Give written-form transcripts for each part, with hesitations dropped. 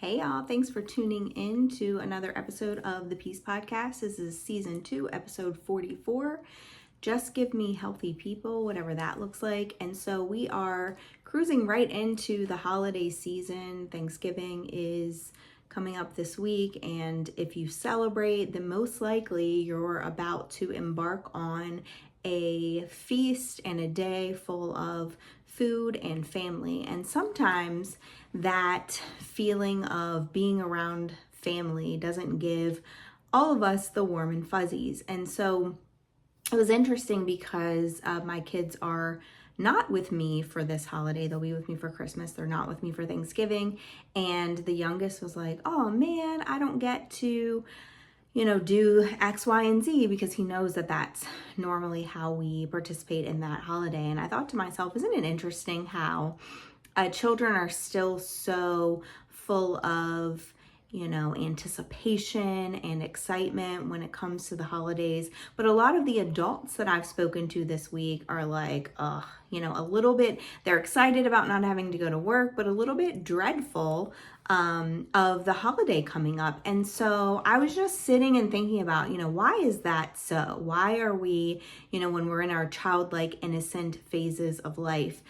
Hey y'all, thanks for tuning in to another episode of the Peace Podcast. This is season 2, episode 44. Just give me healthy people, whatever that looks like. And so we are cruising right into the holiday season. Thanksgiving is coming up this week, and if you celebrate, then most likely you're about to embark on a feast and a day full of food and family. And sometimes that feeling of being around family doesn't give all of us the warm and fuzzies. And so it was interesting because my kids are not with me for this holiday. They'll be with me for Christmas. They're not with me for Thanksgiving. And the youngest was like, oh man, I don't get to do X, Y, and Z, because he knows that that's normally how we participate in that holiday. And I thought to myself, isn't it interesting how children are still so full of, anticipation and excitement when it comes to the holidays. But a lot of the adults that I've spoken to this week are like, a little bit, they're excited about not having to go to work, but a little bit dreadful of the holiday coming up. And so I was just sitting and thinking about, why is that so? Why are we, when we're in our childlike, innocent phases of life,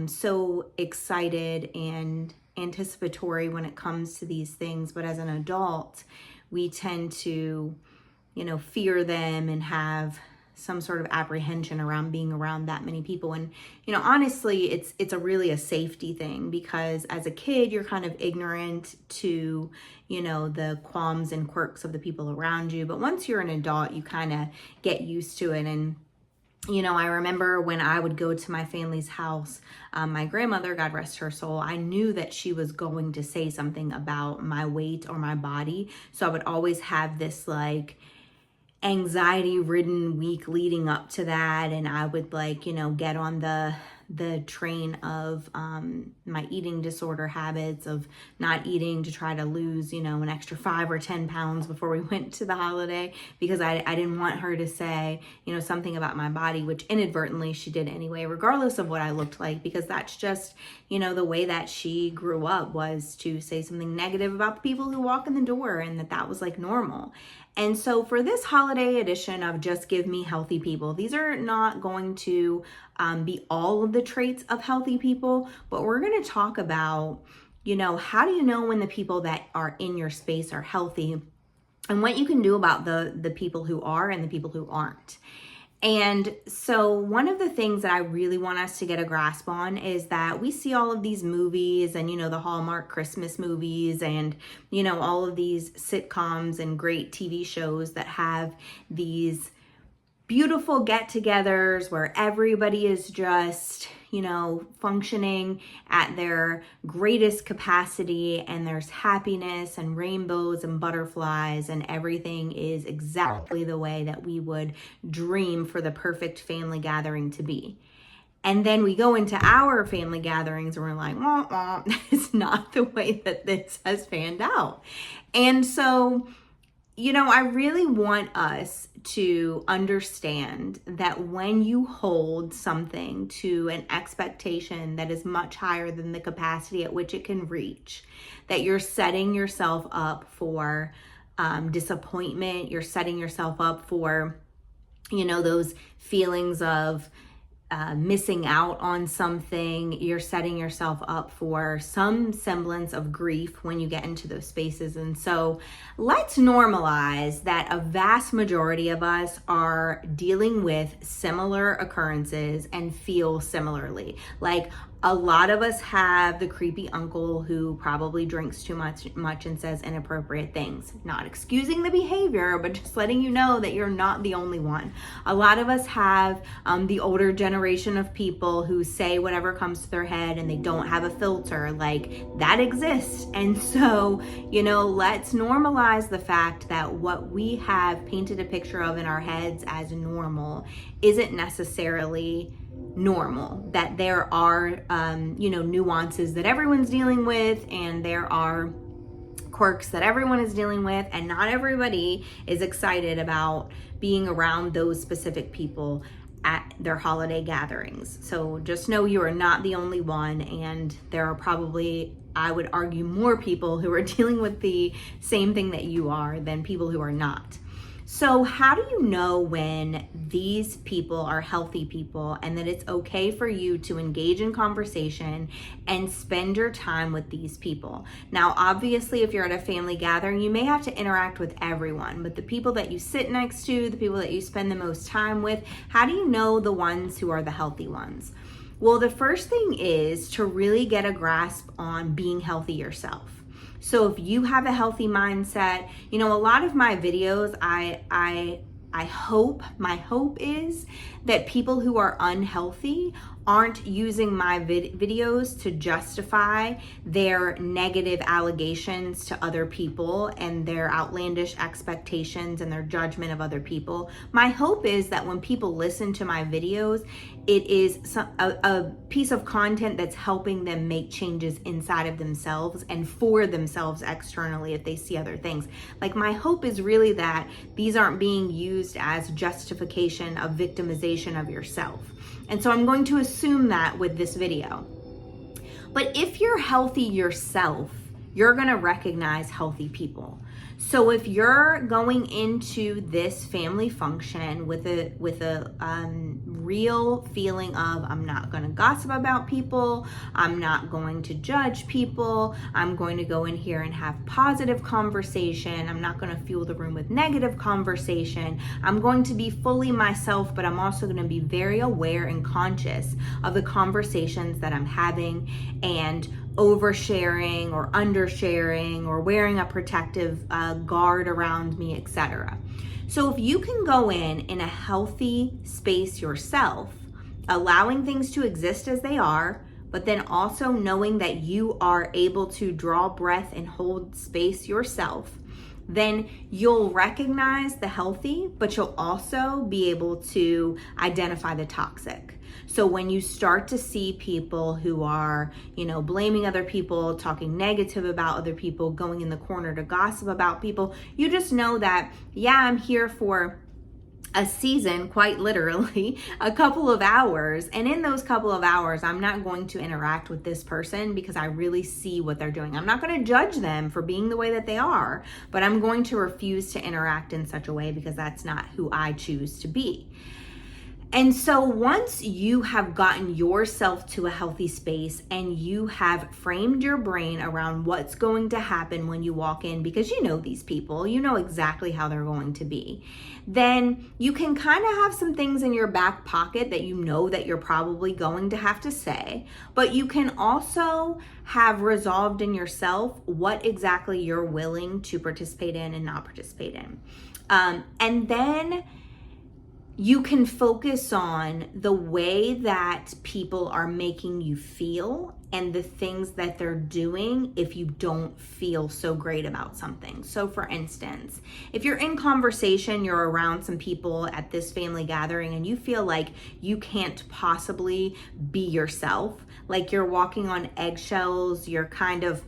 so excited and anticipatory when it comes to these things, but as an adult, we tend to, fear them and have some sort of apprehension around being around that many people. And, honestly, it's really a safety thing, because as a kid, you're kind of ignorant to, the qualms and quirks of the people around you. But once you're an adult, you kind of get used to it. And I remember when I would go to my family's house, my grandmother, God rest her soul, I knew that she was going to say something about my weight or my body. So I would always have this anxiety-ridden week leading up to that. And I would get on the train of my eating disorder habits of not eating to try to lose, an extra 5 or 10 pounds before we went to the holiday, because I didn't want her to say, something about my body, which inadvertently she did anyway, regardless of what I looked like, because that's just, the way that she grew up, was to say something negative about the people who walk in the door, and that was normal. And so for this holiday edition of Just Give Me Healthy People, these are not going to be all of the traits of healthy people, but we're going to talk about, how do you know when the people that are in your space are healthy, and what you can do about the people who are and the people who aren't. And so one of the things that I really want us to get a grasp on is that we see all of these movies and, the Hallmark Christmas movies and, all of these sitcoms and great TV shows that have these beautiful get-togethers where everybody is just, functioning at their greatest capacity, and there's happiness and rainbows and butterflies, and everything is exactly the way that we would dream for the perfect family gathering to be. And then we go into our family gatherings and we're like, wah, wah, it's not the way that this has panned out. And so, I really want us to understand that when you hold something to an expectation that is much higher than the capacity at which it can reach, that you're setting yourself up for disappointment. You're setting yourself up for, those feelings of missing out on something. You're setting yourself up for some semblance of grief when you get into those spaces. And so let's normalize that a vast majority of us are dealing with similar occurrences and feel similarly. A lot of us have the creepy uncle who probably drinks too much and says inappropriate things. Not excusing the behavior, but just letting you know that you're not the only one. A lot of us have the older generation of people who say whatever comes to their head and they don't have a filter. That exists. And so, let's normalize the fact that what we have painted a picture of in our heads as normal isn't necessarily normal, that there are nuances that everyone's dealing with, and there are quirks that everyone is dealing with, and not everybody is excited about being around those specific people at their holiday gatherings. So just know you are not the only one, and there are probably I would argue more people who are dealing with the same thing that you are than people who are not. So how do you know when these people are healthy people and that it's okay for you to engage in conversation and spend your time with these people? Now, obviously, if you're at a family gathering, you may have to interact with everyone, but the people that you sit next to, the people that you spend the most time with, how do you know the ones who are the healthy ones? Well, the first thing is to really get a grasp on being healthy yourself. So if you have a healthy mindset, a lot of my videos, I hope, my hope is that people who are unhealthy aren't using my videos to justify their negative allegations to other people and their outlandish expectations and their judgment of other people. My hope is that when people listen to my videos, it is a piece of content that's helping them make changes inside of themselves and for themselves externally if they see other things. Like, my hope is really that these aren't being used as justification of victimization of yourself. And so I'm going to assume that with this video. But if you're healthy yourself, you're going to recognize healthy people. So if you're going into this family function with a real feeling of, I'm not going to gossip about people, I'm not going to judge people, I'm going to go in here and have positive conversation, I'm not going to fuel the room with negative conversation, I'm going to be fully myself, but I'm also going to be very aware and conscious of the conversations that I'm having and oversharing or undersharing or wearing a protective guard around me, etc. So if you can go in a healthy space yourself, allowing things to exist as they are, but then also knowing that you are able to draw breath and hold space yourself, then you'll recognize the healthy, but you'll also be able to identify the toxic. So when you start to see people who are, blaming other people, talking negative about other people, going in the corner to gossip about people, you just know that, yeah, I'm here for a season, quite literally, a couple of hours. And in those couple of hours, I'm not going to interact with this person because I really see what they're doing. I'm not going to judge them for being the way that they are, but I'm going to refuse to interact in such a way because that's not who I choose to be. And so once you have gotten yourself to a healthy space and you have framed your brain around what's going to happen when you walk in, because you know these people, you know exactly how they're going to be, then you can kind of have some things in your back pocket that you know that you're probably going to have to say, but you can also have resolved in yourself what exactly you're willing to participate in and not participate in. And then you can focus on the way that people are making you feel and the things that they're doing if you don't feel so great about something. So for instance, if you're in conversation, you're around some people at this family gathering and you feel like you can't possibly be yourself, like you're walking on eggshells, you're kind of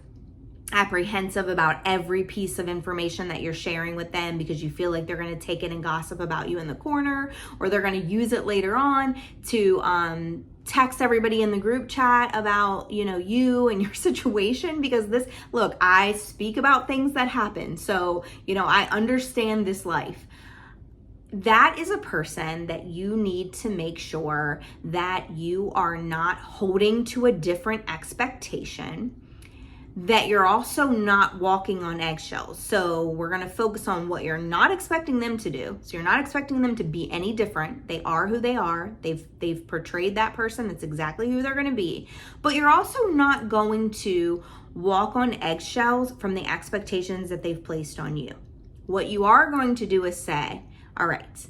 apprehensive about every piece of information that you're sharing with them because you feel like they're going to take it and gossip about you in the corner, or they're going to use it later on to text everybody in the group chat about, you and your situation, because look, I speak about things that happen. So, I understand this life. That is a person that you need to make sure that you are not holding to a different expectation, that you're also not walking on eggshells. So we're going to focus on what you're not expecting them to do. So you're not expecting them to be any different. They are who they are. They've portrayed that person. That's exactly who they're going to be. But you're also not going to walk on eggshells from the expectations that they've placed on you. What you are going to do is say, all right,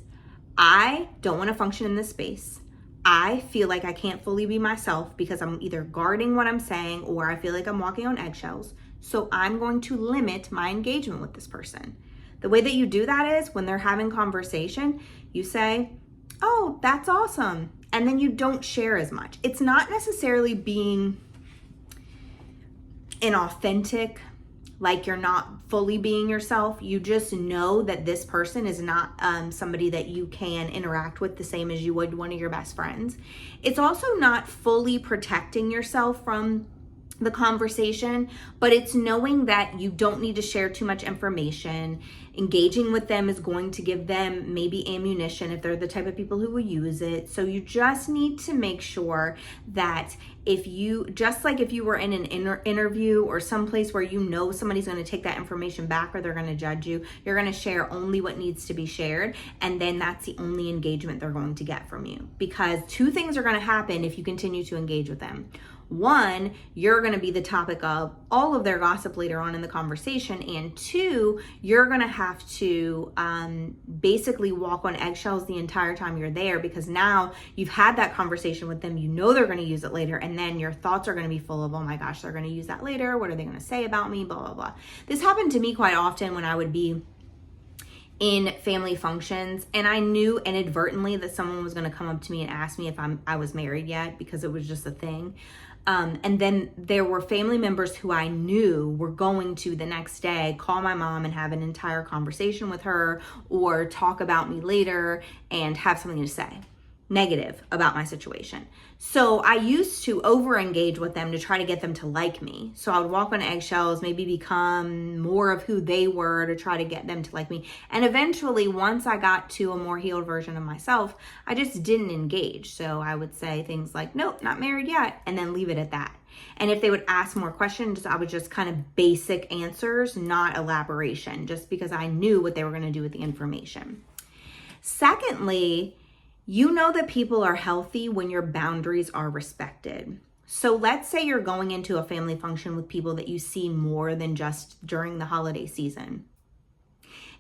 I don't want to function in this space. I feel like I can't fully be myself because I'm either guarding what I'm saying or I feel like I'm walking on eggshells. So I'm going to limit my engagement with this person. The way that you do that is when they're having conversation, you say, oh, that's awesome. And then you don't share as much. It's not necessarily being inauthentic, like you're not fully being yourself. You just know that this person is not somebody that you can interact with the same as you would one of your best friends. It's also not fully protecting yourself from the conversation, but it's knowing that you don't need to share too much information. Engaging with them is going to give them maybe ammunition if they're the type of people who will use it. So you just need to make sure that if you, just like if you were in an interview or someplace where you know somebody's going to take that information back or they're going to judge you, you're going to share only what needs to be shared, and then that's the only engagement they're going to get from you. Because two things are going to happen if you continue to engage with them. One, you're going to be the topic of all of their gossip later on in the conversation. And two, you're going to have to basically walk on eggshells the entire time you're there, because now you've had that conversation with them. You know they're going to use it later. And then your thoughts are going to be full of, oh my gosh, they're going to use that later. What are they going to say about me? Blah, blah, blah. This happened to me quite often when I would be in family functions, and I knew inadvertently that someone was going to come up to me and ask me if I was married yet, because it was just a thing. And then there were family members who I knew were going to the next day call my mom and have an entire conversation with her, or talk about me later and have something to say negative about my situation. So I used to over engage with them to try to get them to like me. So I would walk on eggshells, maybe become more of who they were to try to get them to like me. And eventually, once I got to a more healed version of myself, I just didn't engage. So I would say things like, nope, not married yet, and then leave it at that. And if they would ask more questions, I would just kind of basic answers, not elaboration, just because I knew what they were going to do with the information. Secondly, you know that people are healthy when your boundaries are respected. So let's say you're going into a family function with people that you see more than just during the holiday season.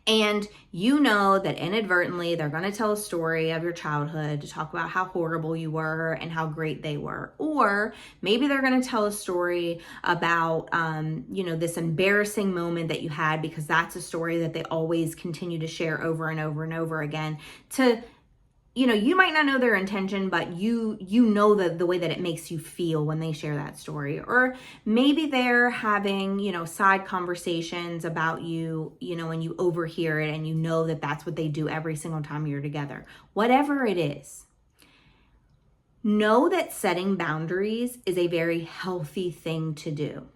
And you know that inadvertently they're going to tell a story of your childhood to talk about how horrible you were and how great they were. Or maybe they're going to tell a story about, this embarrassing moment that you had, because that's a story that they always continue to share over and over and over again to, you might not know their intention, but you know the way that it makes you feel when they share that story. Or maybe they're having, side conversations about you, and you overhear it, and you know that that's what they do every single time you're together. Whatever it is, know that setting boundaries is a very healthy thing to do.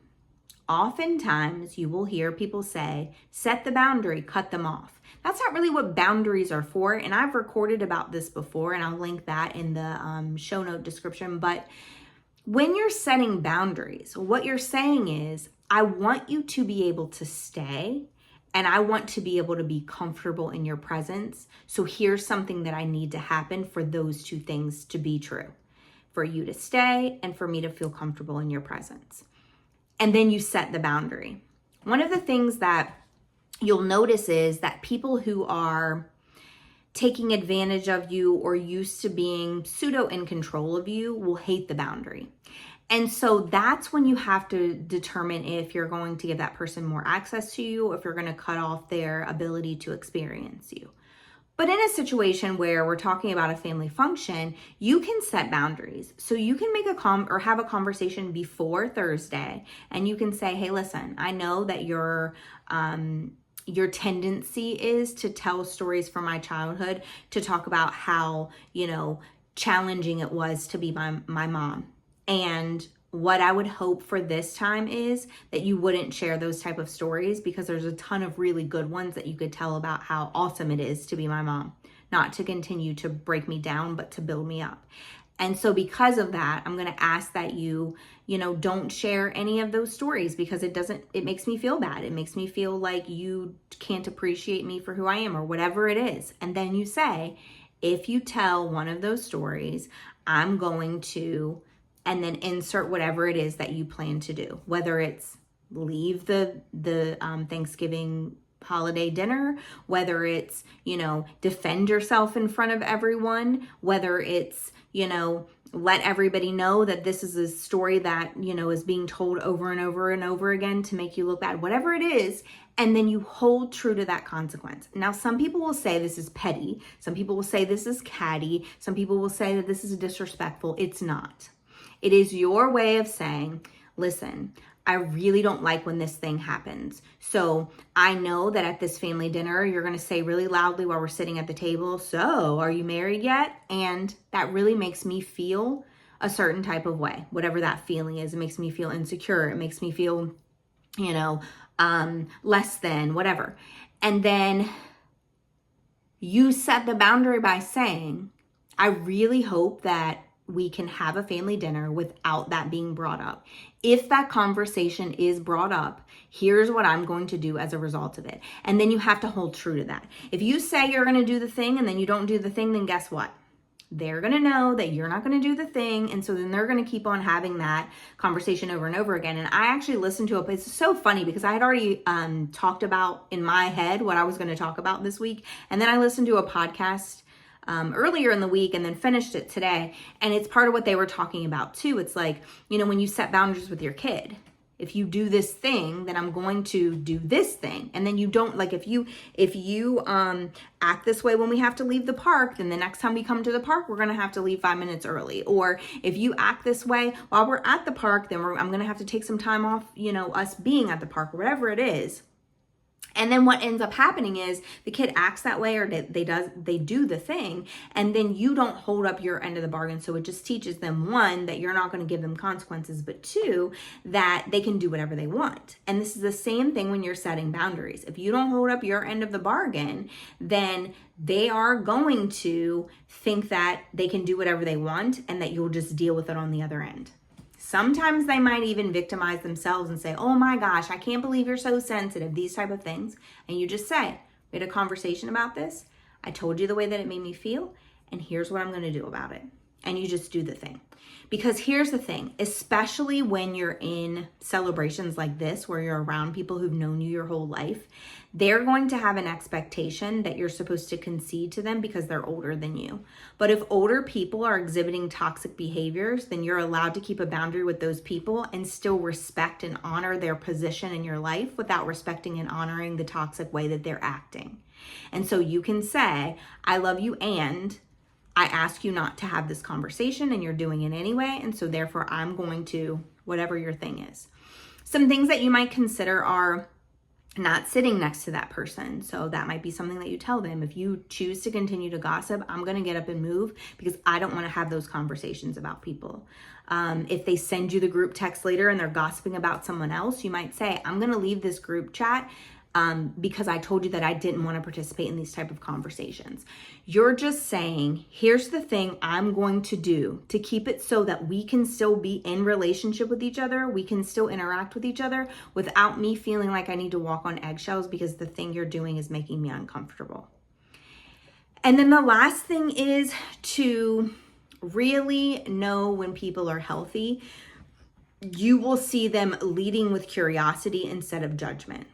Oftentimes you will hear people say, set the boundary, cut them off. That's not really what boundaries are for. And I've recorded about this before, and I'll link that in the show note description. But when you're setting boundaries, what you're saying is, I want you to be able to stay, and I want to be able to be comfortable in your presence. So here's something that I need to happen for those two things to be true, for you to stay and for me to feel comfortable in your presence. And then you set the boundary. One of the things that you'll notice is that people who are taking advantage of you or used to being pseudo in control of you will hate the boundary. And so that's when you have to determine if you're going to give that person more access to you, or if you're going to cut off their ability to experience you. But in a situation where we're talking about a family function, you can set boundaries. So you can make have a conversation before Thursday, and you can say, hey, listen, I know that your tendency is to tell stories from my childhood, to talk about how, challenging it was to be my mom. And what I would hope for this time is that you wouldn't share those type of stories, because there's a ton of really good ones that you could tell about how awesome it is to be my mom, not to continue to break me down, but to build me up. And so because of that, I'm going to ask that you don't share any of those stories, because it makes me feel bad. It makes me feel like you can't appreciate me for who I am, or whatever it is. And then you say, if you tell one of those stories, I'm going to, and then insert whatever it is that you plan to do, whether it's leave the Thanksgiving holiday dinner, whether it's, defend yourself in front of everyone, whether it's, let everybody know that this is a story that, is being told over and over and over again to make you look bad, whatever it is. And then you hold true to that consequence. Now, some people will say this is petty. Some people will say this is catty. Some people will say that this is disrespectful. It's not. It is your way of saying, listen, I really don't like when this thing happens. So I know that at this family dinner, you're going to say really loudly while we're sitting at the table, so are you married yet? And that really makes me feel a certain type of way, whatever that feeling is. It makes me feel insecure. It makes me feel, less than, whatever. And then you set the boundary by saying, I really hope that we can have a family dinner without that being brought up. If that conversation is brought up, here's what I'm going to do as a result of it. And then you have to hold true to that. If you say you're going to do the thing and then you don't do the thing, then guess what? They're going to know that you're not going to do the thing. And so then they're going to keep on having that conversation over and over again. And I actually listened to it. It's so funny because I had already talked about in my head what I was going to talk about this week. And then I listened to a podcast earlier in the week and then finished it today. And it's part of what they were talking about too. It's like, when you set boundaries with your kid, if you do this thing, then I'm going to do this thing. And then you don't, like, if you act this way when we have to leave the park, then the next time we come to the park, we're going to have to leave 5 minutes early. Or if you act this way while we're at the park, then I'm going to have to take some time off, us being at the park, or whatever it is. And then what ends up happening is the kid acts that way, or they do the thing, and then you don't hold up your end of the bargain. So it just teaches them, one, that you're not going to give them consequences, but two, that they can do whatever they want. And this is the same thing when you're setting boundaries. If you don't hold up your end of the bargain, then they are going to think that they can do whatever they want and that you'll just deal with it on the other end. Sometimes they might even victimize themselves and say, oh my gosh, I can't believe you're so sensitive, these type of things. And you just say, we had a conversation about this. I told you the way that it made me feel, and here's what I'm going to do about it. And you just do the thing. Because here's the thing, especially when you're in celebrations like this, where you're around people who've known you your whole life, they're going to have an expectation that you're supposed to concede to them because they're older than you. But if older people are exhibiting toxic behaviors, then you're allowed to keep a boundary with those people and still respect and honor their position in your life without respecting and honoring the toxic way that they're acting. And so you can say, I love you, and I ask you not to have this conversation, and you're doing it anyway. And so therefore I'm going to, whatever your thing is. Some things that you might consider are not sitting next to that person. So that might be something that you tell them. If you choose to continue to gossip, I'm going to get up and move because I don't want to have those conversations about people. If they send you the group text later and they're gossiping about someone else, you might say, I'm going to leave this group chat because I told you that I didn't want to participate in these type of conversations. You're just saying, here's the thing I'm going to do to keep it so that we can still be in relationship with each other. We can still interact with each other without me feeling like I need to walk on eggshells because the thing you're doing is making me uncomfortable. And then the last thing is to really know when people are healthy. You will see them leading with curiosity instead of judgment.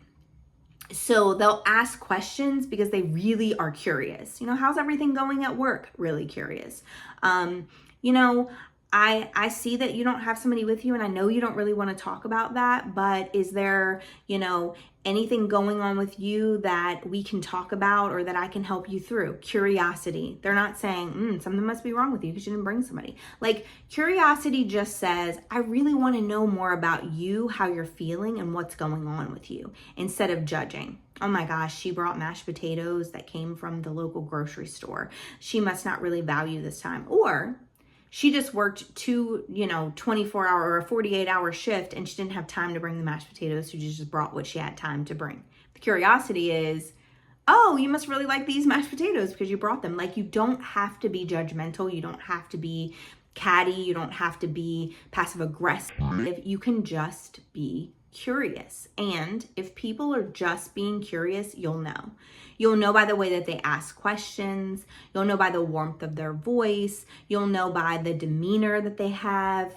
So they'll ask questions because they really are curious. How's everything going at work? Really curious. I see that you don't have somebody with you, and I know you don't really want to talk about that, but is there, anything going on with you that we can talk about or that I can help you through? Curiosity. They're not saying, something must be wrong with you because you didn't bring somebody. Like, curiosity just says, I really want to know more about you, how you're feeling, and what's going on with you, instead of judging. Oh my gosh, she brought mashed potatoes that came from the local grocery store. She must not really value this time. Or she just worked 24-hour or a 48-hour shift and she didn't have time to bring the mashed potatoes, so she just brought what she had time to bring. The curiosity is, oh, you must really like these mashed potatoes because you brought them. Like, you don't have to be judgmental. You don't have to be catty. You don't have to be passive aggressive. You can just be curious. And if people are just being curious, you'll know. You'll know by the way that they ask questions. You'll know by the warmth of their voice. You'll know by the demeanor that they have.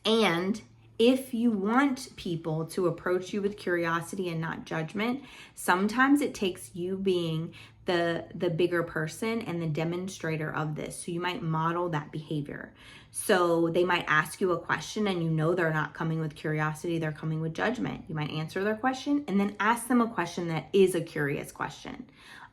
And if you want people to approach you with curiosity and not judgment, sometimes it takes you being the bigger person and the demonstrator of this. So you might model that behavior. So they might ask you a question and they're not coming with curiosity, they're coming with judgment. You might answer their question and then ask them a question that is a curious question.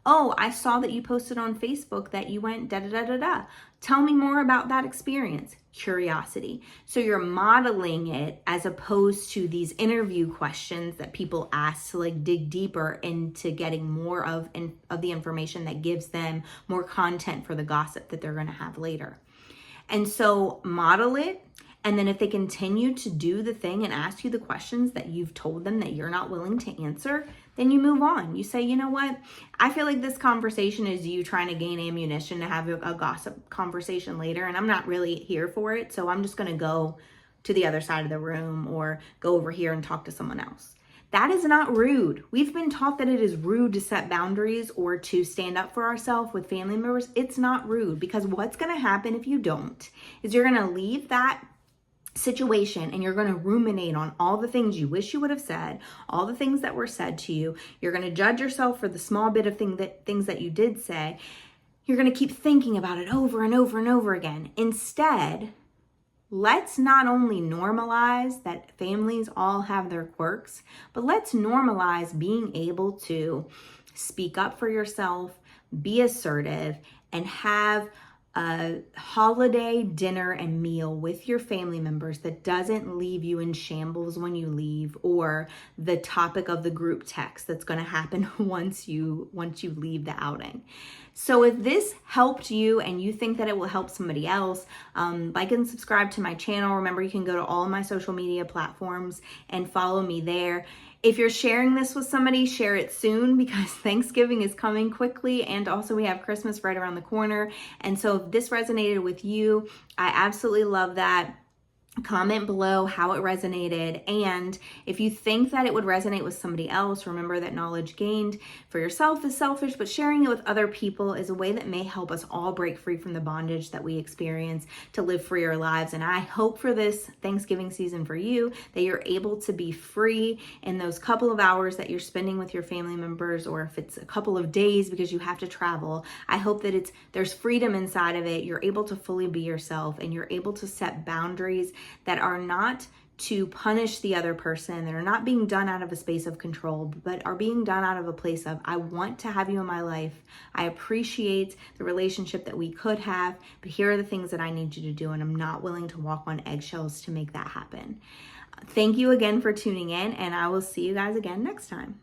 Oh, I saw that you posted on Facebook that you went da-da-da-da-da. Tell me more about that experience. Curiosity. So you're modeling it as opposed to these interview questions that people ask to dig deeper into getting more of the information that gives them more content for the gossip that they're going to have later. And so model it. And then if they continue to do the thing and ask you the questions that you've told them that you're not willing to answer, then you move on. You say, you know what? I feel like this conversation is you trying to gain ammunition to have a gossip conversation later, and I'm not really here for it. So I'm just going to go to the other side of the room or go over here and talk to someone else. That is not rude. We've been taught that it is rude to set boundaries or to stand up for ourselves with family members. It's not rude, because what's going to happen if you don't is you're going to leave that situation and you're going to ruminate on all the things you wish you would have said, all the things that were said to you. You're going to judge yourself for the small bit of things that you did say. You're going to keep thinking about it over and over and over again. Instead, let's not only normalize that families all have their quirks, but let's normalize being able to speak up for yourself, be assertive, and have a holiday dinner and meal with your family members that doesn't leave you in shambles when you leave, or the topic of the group text that's going to happen once you leave the outing. So if this helped you and you think that it will help somebody else, like and subscribe to my channel. Remember, you can go to all my social media platforms and follow me there. If you're sharing this with somebody, share it soon, because Thanksgiving is coming quickly, and also we have Christmas right around the corner. And so if this resonated with you, I absolutely love that. Comment below how it resonated, and if you think that it would resonate with somebody else, remember that knowledge gained for yourself is selfish, but sharing it with other people is a way that may help us all break free from the bondage that we experience to live freer lives. And I hope for this Thanksgiving season for you that you're able to be free in those couple of hours that you're spending with your family members, or if it's a couple of days because you have to travel. I hope that there's freedom inside of it. You're able to fully be yourself, and you're able to set boundaries that are not to punish the other person, that are not being done out of a space of control, but are being done out of a place of, I want to have you in my life. I appreciate the relationship that we could have, but here are the things that I need you to do, and I'm not willing to walk on eggshells to make that happen. Thank you again for tuning in, and I will see you guys again next time.